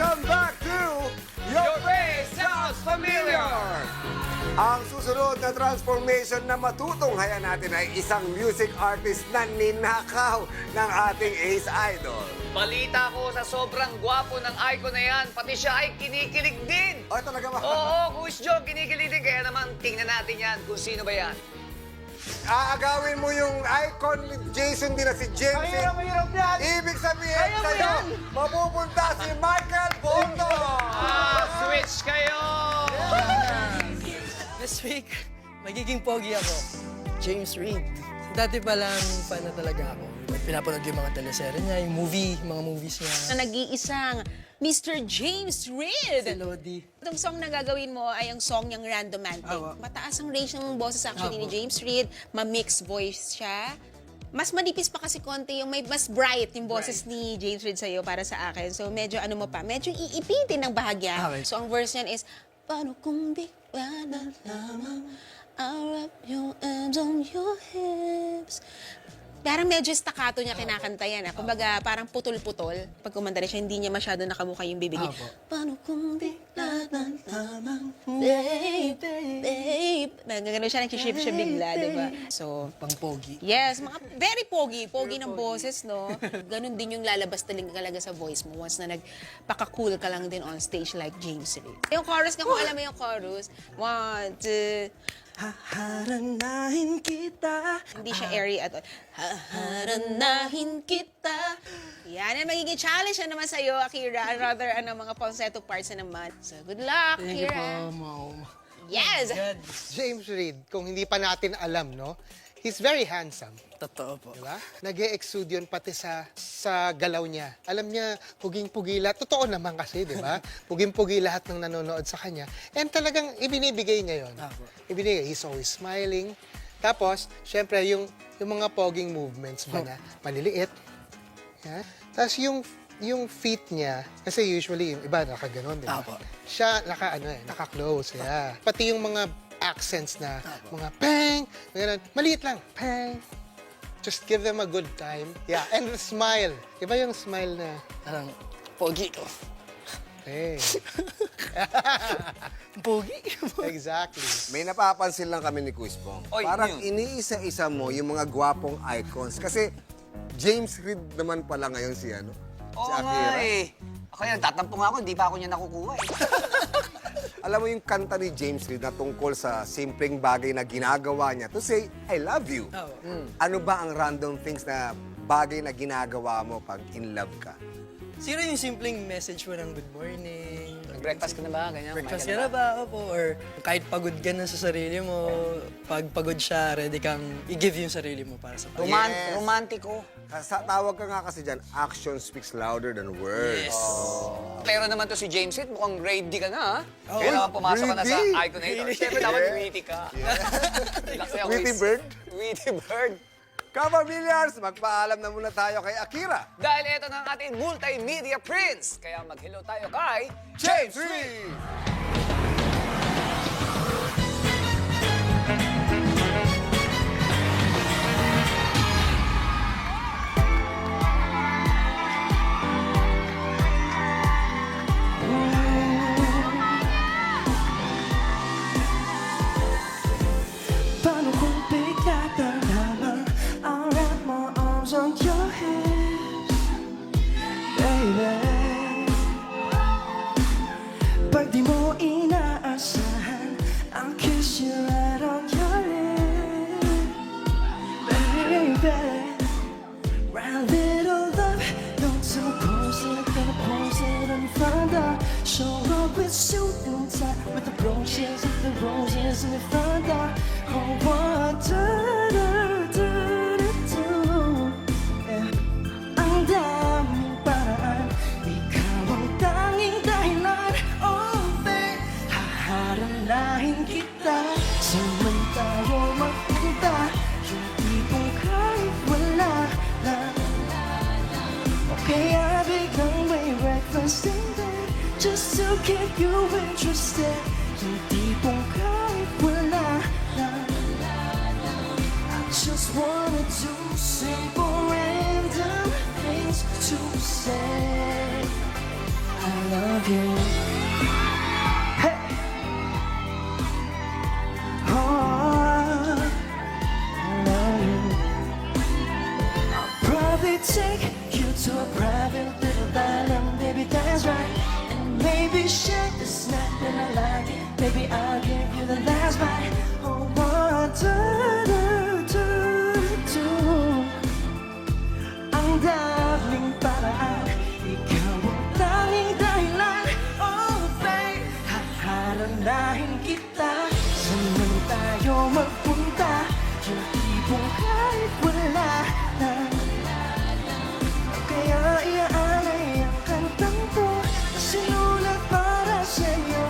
Welcome back to Your face sounds familiar! Ang susunod na transformation na matutunghayan natin ay isang music artist na ninakaw ng ating ace idol. Balita ko sa sobrang gwapo ng icon na yan, pati siya ay kinikilig din. Ay, talaga ba? Oo, Kuis Joe, kinikilig din. Kaya naman, tingnan natin yan kung sino ba yan. Aagawin mo yung icon ni Jason din na si James. Mahirap yan! Ibig sabihin Kaya mo sa'yo, yan! mapupunta si Michael Bondo! Switch kayo! This week, magiging pogi ako. James Reid. Dati pa lang fan na talaga ako. Pinapanood yung mga teleserye niya, yung mga movies niya. Na nag-iisang Mr. James Reid. Si Lodi. Itong song na gagawin mo ay ang song niyang Randomantic. Awa. Mataas ang range ng boses actually ni Apo. James Reid. Ma-mix voice siya. Mas manipis pa kasi konti yung may mas bright yung boses ni James Reid sa'yo para sa akin. So medyo ano mo pa, medyo iipitin ng bahagya. Okay. So ang verse niyan is, paano kung bigla na lamang I'll wrap your arms on your hips. Parang medyo staccato niya kinakanta yan. Kumbaga, parang putol-putol. Pag kumanta na siya, hindi niya masyado nakamukha yung bibig niya. Apo. Paano kung bigla na lamang, babe, babe. Gano'n siya, nag-shift siya bigla, di ba? So, Pang pogi. yes, mga very pogi. Pogi ng boses, no? Ganun din yung lalabas talaga sa voice mo once na nagpaka-cool ka lang din on stage like James Reid. Yung chorus ka, kung alam mo yung chorus, 1, 2, Haharanahin kita. hindi siya airy at all. Haharanahin kita. Yan ang magiging challenge na naman sa'yo, Akira. Rather, mga falsetto parts na naman. So, good luck, Thank you Akira. po, Mom. Yes! Good. James Reid, kung hindi pa natin alam, no? He's very handsome, Totoo po. di ba? Nag-e-exude yun pati sa galaw niya. Alam niya, puging-pugi lahat. Totoo naman kasi, di ba? Puging-pugi lahat ng nanonood sa kanya. And talagang ibinibigay niya yun. Apo. Ibinigay. He's always smiling. Tapos, syempre, yung mga poging movements ba na maliliit. Yeah? Tapos yung feet niya, kasi usually yung iba nakaganon, di ba? Apo. Siya naka-close, yeah. Pati yung mga accents na mga pang, ganun, maliit lang, pang. Just give them a good time. Yeah, and the smile. Iba yung smile na, Parang pogi ko. hey. Pogi? Exactly. May napapansin lang kami ni Kuis Bong. Oy, Parang ano iniisa-isa mo yung mga gwapong icons. Kasi James Reid naman pala ngayon si Oo si nga Akira. eh. Ako yan, tatampo nga ako, hindi pa ako niya nakukuha eh. Alam mo yung kanta ni James Reid na tungkol sa simpleng bagay na ginagawa niya to say, I love you. Oo. Ano ba ang random things na bagay na ginagawa mo pag in love ka? Siguro yung simpleng message mo ng good morning. Breakfast ka na ba? Ganyan, Breakfast kumain ka na ba? Opo. Or kahit pagod ka na sa sarili mo, pag pagod siya, ready kang i-give yung sarili mo para sa kanya. Yes. Romantiko. Tawag ka nga kasi dyan, action speaks louder than words. Yes. Pero naman to si James Reid, mukhang ready ka na, ha? Oh, Kaya naman pumasok ka na sa ready? Iconator. Siyempre, dapat witty ka. Relax na, Witty Kuis. bird? Witty bird. Kapamilyars, magpaalam na muna tayo kay Akira. Dahil ito na ang ating multimedia prince. Kaya mag-hello tayo kay James Reid! Paano kung bigla ka lamang I'll wrap my arms on your hips Baby Pag di mo inaasahan I'll kiss you right on your lips Baby Round little love Don't suppose it Gonna pose it in front of Show up with suit and tie With the roses in the front door Oh, what do yeah. Ang daming paraan Ikaw ang tanging dahilan Oh, babe Haharanahin kita Saan tayo magpunta Yung tipong kahit wala lang O kaya biglang may breakfast in bed Just to keep you interested Yung tipong kahit wala lang I just wanna do simple random things to say I love love you. Hey. Oh, I love you. I'll probably take you to a private little island, baby, that's right. And maybe share the snack that I like. Baby, I'll give you the last bite. Oh, what do. Ang daming paraan, ikaw ang tanging dahilan. Oh, babe, haharanahin kita. Saan man tayo magpunta? Yung tipong kahit wala na. Kaya iaalay ang kantang to na sinulat para sa'yo.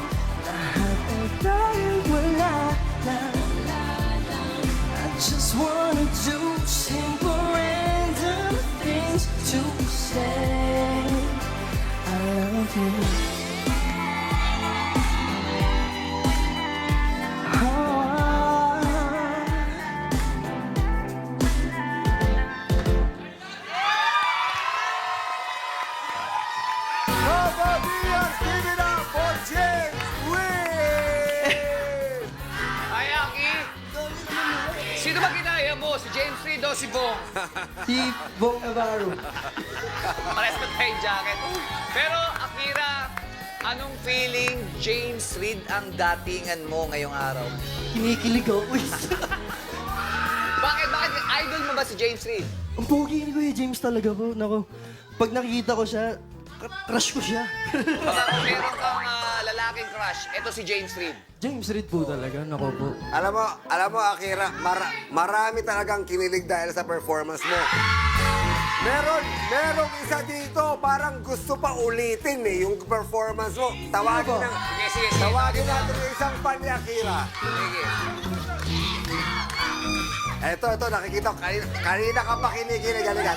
Lahat ay dahil wala na. I just wanna do simple random things to say I love you. Kababians, give it up for James Reid! Ay, Aki! Sino ba ginaya mo? Si James Reid o si Bong? Si Bong Navarro. Pares ko tayong jacket. Pero, Akira, anong feeling James Reid ang datingan mo ngayong araw? Kinikilig ako. Bakit? Idol mo ba si James Reid? Ang pogi ni Kuya James talaga po. Naku, pag nakikita ko siya, crush ko siya. Baka meron kang lalaking crush, ito si James Reid. James Reid po talaga, naku po. Alam mo, Akira, marami talagang kinilig dahil sa performance mo. Merong isa dito, parang gusto pa ulitin yung performance mo. Tawagin Sige. Tawagin natin yung isang fan ni Akira. Sige. Ito, nakikita ko. Kanina ka pa kinikilig. Halika.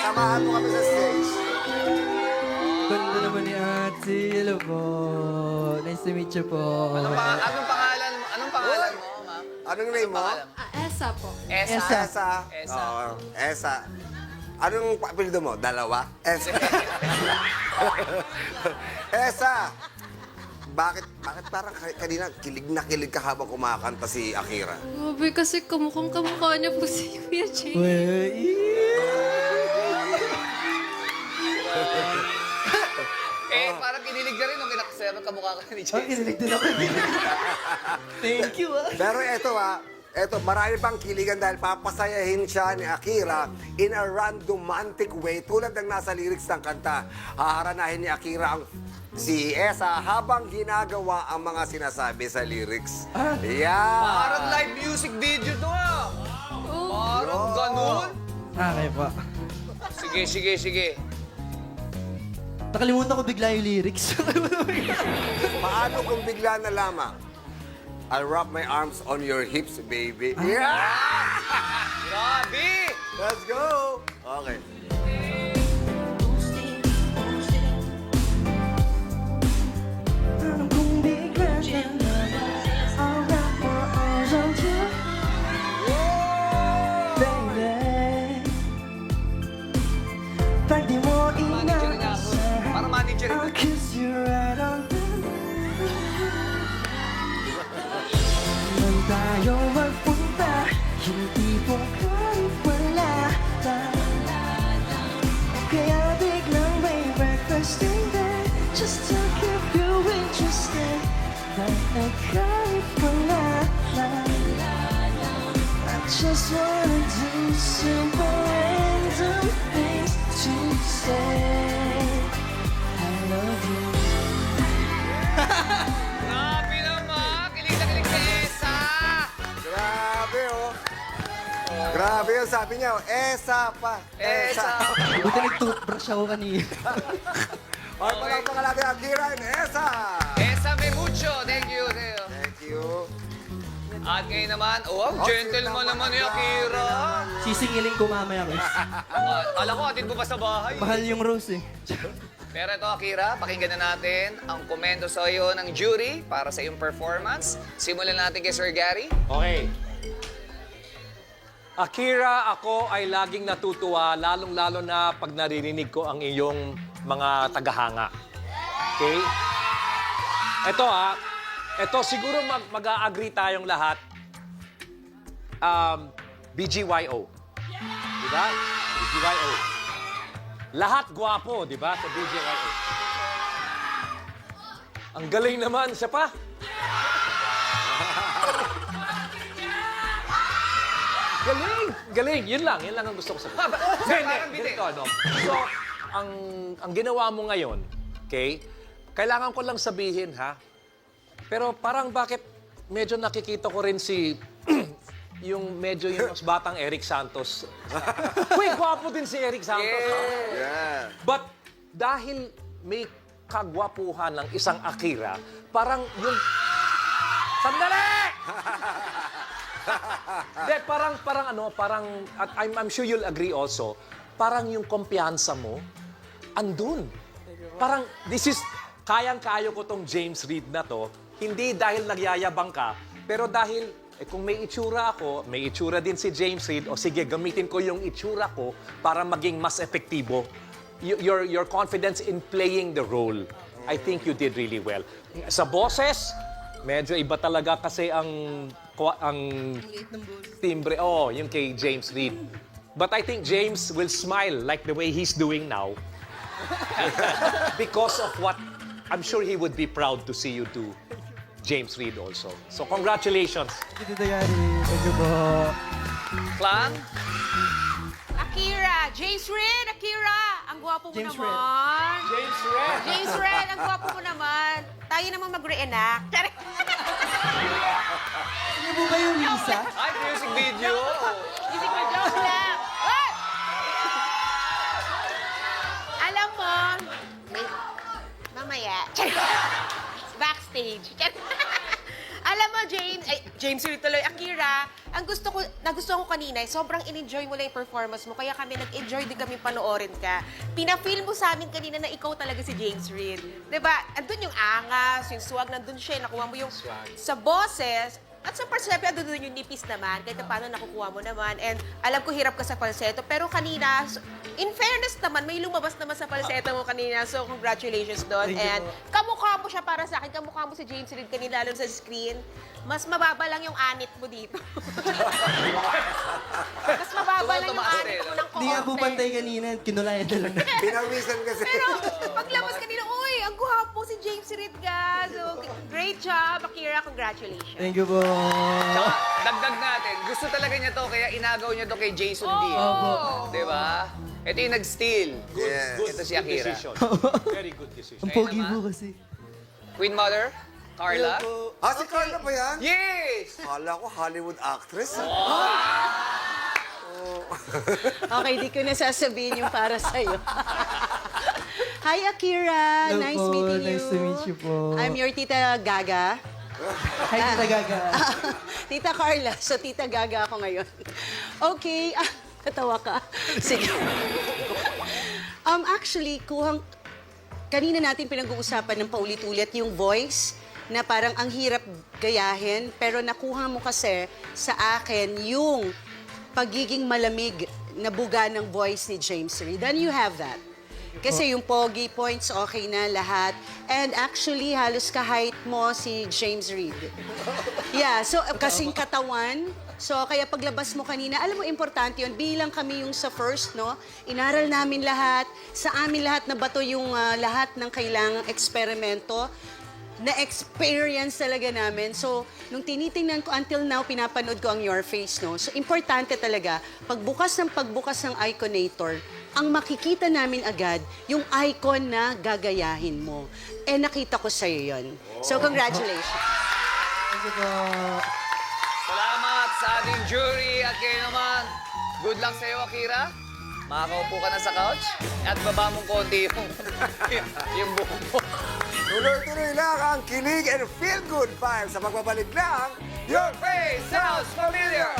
Samahan mo kami sa stage. Ganda naman ni Ate. Hello po. Nice to meet you po. Anong pangalan mo? Anong pangalan mo, ma'am? Anong name mo? Esa po. Esa. Esa. Esa. Oo, Esa. Anong apelyido mo? Dalawa? Esa. Esa. Bakit parang kanina kilig na kilig ka habang kumakanta si Akira? Grabe kasi kamukhang kamukha niya po si Kuya James. Parang kinilig ka rin nung kinakasama kamukha ka ni James. Kinilig din ako. Thank you, Pero eto, marami pang kiligan dahil papasayahin siya ni Akira in a romantic way tulad ng nasa lyrics ng kanta. Haharanahin ni Akira si Esa habang ginagawa ang mga sinasabi sa lyrics. Yeah! Parang live music video to Parang ganun. Okay po. Sige. Nakalimutan ko bigla yung lyrics. Paano kung bigla na lamang? I'll wrap my arms on your hips, baby. Yeah! Grabe! Let's go! Okay. Paano kung bigla na I'll wrap my arms around you, baby. Pag di mo Manager nga ako. Parang manager I'll nga. kiss you right on the Nang tayo magpunta, hindi po kahit wala na. Kaya biglang may breakfast in there, just to keep you interested. Dahil kahit wala na, I just wanna do simple random things to say I love you. Grabe naman! Kilig na kilig si Esa! Grabe, oh. Grabe yun, sabi niya, Esa pa. Esa! Buti nag-toothbrush ako kanina. Or palangpakan natin Akira and Esa. Esa Memucho! Thank you. Thank you. At ngayon naman, gentleman naman ni Akira. Sisingilin ko mamaya, Chris. Kala ko, atid mo pa sa bahay. Mahal yung rose eh. Pero ito, Akira, pakinggan na natin ang komento sa iyo ng jury para sa iyong performance. Simulan natin kay Sir Gary. Okay. Akira, ako ay laging natutuwa, lalong-lalo na pag naririnig ko ang iyong mga tagahanga. Okay? Ito siguro mag-a-agree tayong lahat. BGYO. Diba? BGYO. Lahat gwapo, di ba? Sa BGYO. Ang galing naman. Siya pa. Galing. Yun lang ang gusto ko sabihin. Parang bitin. Ganito, no? So, ang ginawa mo ngayon, okay, kailangan ko lang sabihin, ha? Pero parang bakit medyo nakikita ko rin si yung mas batang Eric Santos. Uy, gwapo din si Eric Santos. Yeah. But dahil may kagwapuhan ng isang Akira, parang yung... Sandali! Hindi, parang, at I'm sure you'll agree also, parang yung kumpiyansa mo, andun. Parang, kayang-kayo ko tong James Reid na to, hindi dahil nagyayabang ka, pero dahil, kung may itsura ako, may itsura din si James Reid, o sige, gamitin ko yung itsura ko para maging mas epektibo. Your confidence in playing the role, I think you did really well. Sa boses, medyo iba talaga kasi ang timbre, yung kay James Reid. But I think James will smile like the way he's doing now. Because of what I'm sure he would be proud to see you do, James Reid also. So congratulations. Tito Gary, thank you po. Clan? Akira! James Reid! Akira! Ang gwapo mo James naman. James Reid. James Reid, ang gwapo mo naman. Tayo naman mag-reenact. Ano po ba yung Lisa? Ay, music video. Isip mo, joke lang. What? Alam mo, mamaya. Backstage. Alam mo, James Reid tuloy, Akira, nagustuhan ko kanina, sobrang in-enjoy mo lang yung performance mo, kaya kami nag-enjoy din kami panoorin ka. Pina-feel mo sa amin kanina na ikaw talaga si James Reid. Diba? Andun yung angas, yung swag, nandun siya, nakuha mo yung sa boses, at sa falsetto, andun yung nipis naman, kahit na paano nakukuha mo naman. And alam ko hirap ka sa falsetto, pero kanina, in fairness naman, may lumabas naman sa falsetto mo kanina, so congratulations doon. And kamukha mo siya para sa akin, kamukha mo si James Reid kanina, lalo sa screen. Mas mababa lang yung anit mo dito. Mas mababa lang yung anit mo ng Hindi nga po koonte. pantay kanina, kinulayan na lang. Pinawisan kasi. Pero paglabas kanina, uy, ang guwapo si James Reid ka. So, great job, Akira. Congratulations. Thank you po. Tsaka, dagdag natin. Gusto talaga niya to, kaya inagaw niya to kay Jason Dean. Di ba? Ito yung nag-steal. Yes. Ito si Akira. Decision. Very good decision. Ang pogi po kasi. Queen Mother, Carla. Si Carla ba yan? Yes! Kala ko Hollywood actress. Okay, di ko na sasabihin yung para sa'yo. Hi, Akira. Hello Nice po, meeting you. nice to meet you po. I'm your Tita Gaga. Hi, Tita Gaga. Tita Carla. So, Tita Gaga ako ngayon. Okay. Natawa ka. Sige. Actually, kanina natin pinag-uusapan ng paulit-ulit yung voice na parang ang hirap gayahin, pero nakuha mo kasi sa akin yung pagiging malamig na buga ng voice ni James Reid. And you have that. Kasi yung pogi points, okay na lahat. And actually, halos ka-height mo si James Reid. Yeah, so kasing katawan. So kaya paglabas mo kanina, alam mo, importante yun. Bilang kami yung sa first, no? Inaral namin lahat. Sa amin lahat na bato yung lahat ng kailangang eksperimento. Na-experience talaga namin. So, nung tinitingnan ko, until now, pinapanood ko ang Your Face, no? So, importante talaga, pagbukas ng Iconator, ang makikita namin agad, yung icon na gagayahin mo. Eh, nakita ko sa'yo yun. So, congratulations. Thank you po. Salamat sa ating jury at kayo naman. Good luck sa'yo, Akira. Makakaupo ka na sa couch at baba mong konti yung buhok mo. Tuloy-tuloy lang ang kilig and feel-good vibes sa pagbabalik ng Your Face sounds familiar!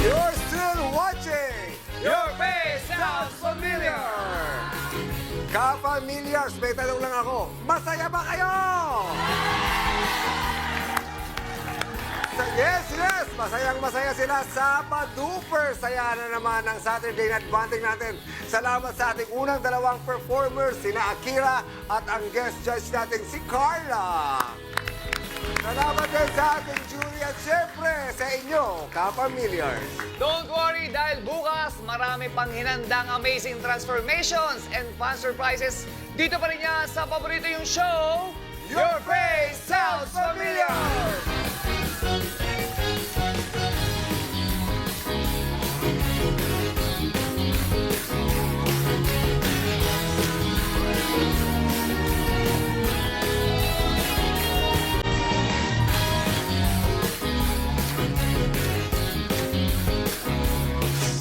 You're still watching Your face sounds familiar! Ka-familiars, may tanong lang ako. Masaya ba kayo? Yes, masayang-masaya sila sa Paduper. Saya na naman ang Saturday Night Bonding natin. Salamat sa ating unang dalawang performers, sina Akira at ang guest judge natin si Carla. Salamat din sa ating jury at syempre sa inyo, kapamilyars. Don't worry dahil bukas marami pang hinandang amazing transformations and fun surprises. Dito pa rin yan sa paborito yung show, Your Face Sounds Familiar!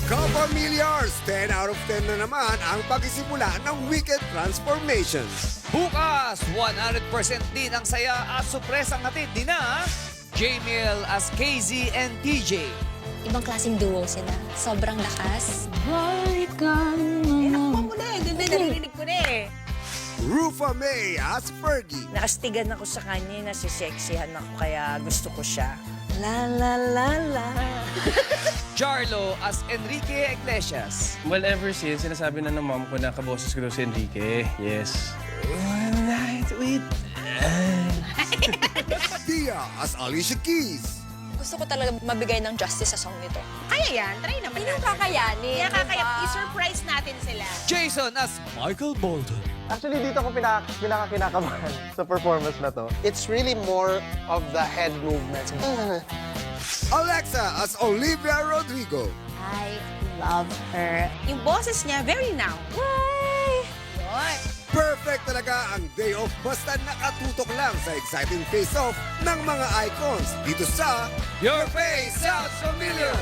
Kapamilyars, 10 out of 10 na naman ang pagsisimula ng Weekend Transformations. Bukas, 100% din ang saya at surpresang hatid din na Jamil as KZ and TJ. Ibang klaseng duo sila. Sobrang lakas. Ako mo na eh. Ganda, naririnig ko na eh. Rufa May as Fergie. Naastigan ako sa kanya, nasisexihan ako, kaya gusto ko siya. La la la la. Jarlo as Enrique Iglesias. Well, ever since, sinasabi na ng mom ko na kaboses ko daw si Enrique. Yes. One night with... Dia as Alicia Keys. Gusto ko talaga mabigay ng justice sa song nito. Kaya yan, try naman Hindi natin. kakayanin. Kaya kakaya, diba? i-surprise natin sila. Jason as Michael Bolton. Actually, dito ko pinaka-kinakabahan sa performance na to. It's really more of the head movements. Alexa as Olivia Rodrigo. I love her. Yung boses niya, very now. Why? Yun. Perfect talaga ang day off basta nakatutok lang sa exciting face-off ng mga icons dito sa Your Face Sounds Familiar!